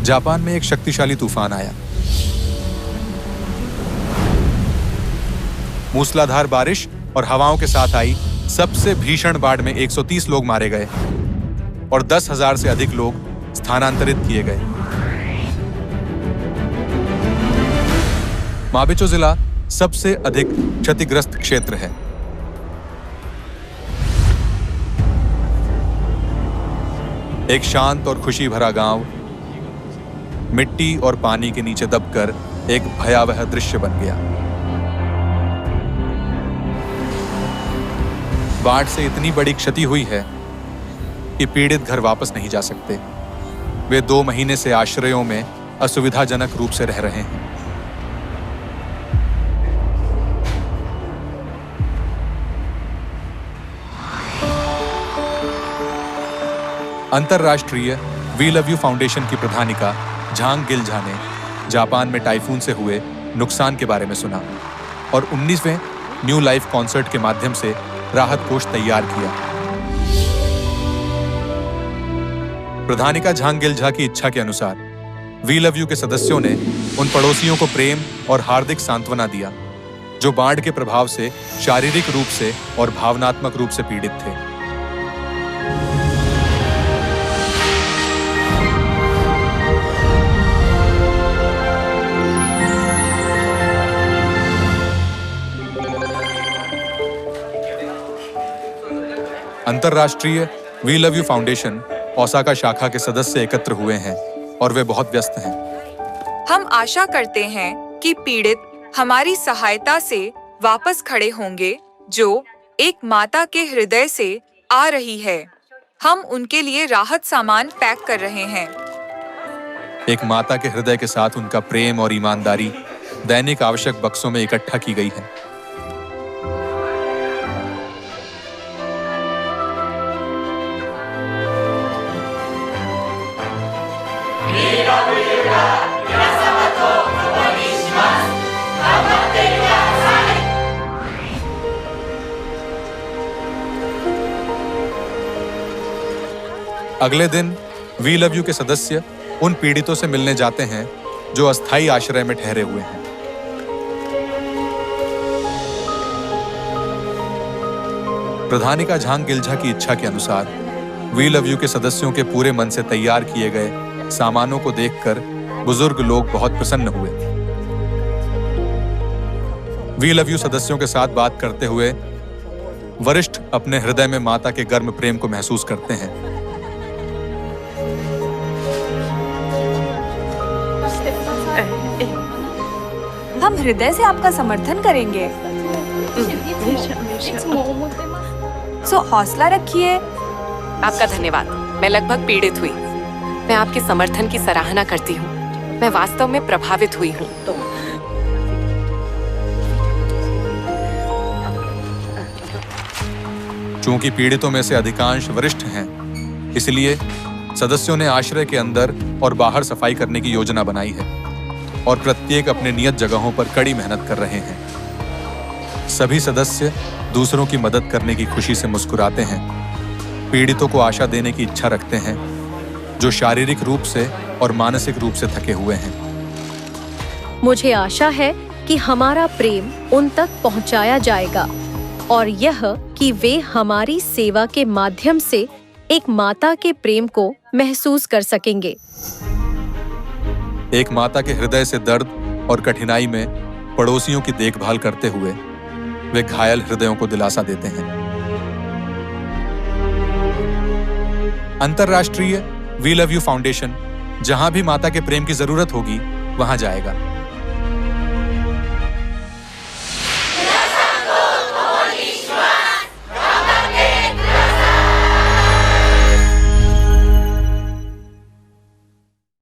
Japan में एक शक्तिशाली तूफान आया। मूसलाधार बारिश और हवाओं के साथ आई सबसे भीषण बाढ़ में 130 लोग मारे गए और 10,000 से अधिक लोग स्थानांतरित किए गए। माबिचो जिला सबसे अधिक क्षतिग्रस्त क्षेत्र है। एक शांत और खुशी भरा गांव मिट्टी और पानी के नीचे दबकर एक भयावह दृश्य बन गया। बाढ़ से इतनी बड़ी क्षति हुई है कि पीड़ित घर वापस नहीं जा सकते। वे 2 महीने से आश्रयों में असुविधाजनक रूप से रह रहे हैं। अंतरराष्ट्रीय वी लव यू फाउंडेशन की प्रधानिका झांग गिलझा ने जापान में टाइफून से हुए नुकसान के बारे में सुना और 19वें न्यू लाइफ कॉन्सर्ट के माध्यम से राहत कोष तैयार किया। प्रधानिका झांग गिलझा की इच्छा के अनुसार वी लव यू के सदस्यों ने उन पड़ोसियों को प्रेम और हार्दिक सांत्वना दिया जो बाढ़ के प्रभाव से शारीरिक रूप से और भावनात्मक रूप से पीड़ित थे। अंतरराष्ट्रीय we love you foundation Osaka शाखा के सदस्य एकत्र हुए हैं और वे बहुत व्यस्त हैं। हम आशा करते हैं कि पीड़ित हमारी सहायता से वापस खड़े होंगे जो एक माता के हृदय से आ रही है। हम उनके लिए राहत सामान पैक कर रहे हैं। एक माता के हृदय के साथ उनका प्रेम और ईमानदारी दैनिक आवश्यक बक्सों में इकट्ठा की गई है। अगले दिन वी लव यू के सदस्य उन पीड़ितों से मिलने जाते हैं जो अस्थायी आश्रय में ठहरे हुए हैं। प्रधानिका झांग गिलझा की इच्छा के अनुसार वी लव यू के सदस्यों के पूरे मन से तैयार किए गए सामानों को देखकर बुजुर्ग लोग बहुत प्रसन्न हुए। वी लव यू सदस्यों के साथ बात करते हुए वरिष्ठ अपने हृदय में माता के गर्म प्रेम को महसूस करते हैं। हम हृदय से आपका समर्थन करेंगे। हौसला रखिए। आपका धन्यवाद। मैं लगभग पीड़ित हुई। मैं आपके समर्थन की सराहना करती हूँ। मैं वास्तव में प्रभावित हुई हूँ। चूंकि पीड़ितों में से अधिकांश वरिष्ठ हैं, इसलिए सदस्यों ने आश्रय के अंदर और बाहर सफाई करने की योजना बनाई है और प्रत्येक अपने नियत जगहों पर कड़ी मेहनत कर रहे हैं। सभी सदस्य दूसरों की मदद करने की खुशी से मुस्कुराते हैं, पीड़ितों को आशा देने की इच्छा रखते हैं जो शारीरिक रूप से और मानसिक रूप से थके हुए हैं। मुझे आशा है कि हमारा प्रेम उन तक पहुंचाया जाएगा और यह कि वे हमारी सेवा के माध्यम से एक माता के प्रेम को महसूस कर सकेंगे। एक माता के हृदय से दर्द और कठिनाई में पड़ोसियों की देखभाल करते हुए वे घायल हृदयों को दिलासा देते हैं। अंतरराष्ट्रीय वी लव यू फाउंडेशन जहां भी माता के प्रेम की जरूरत होगी वहां जाएगा।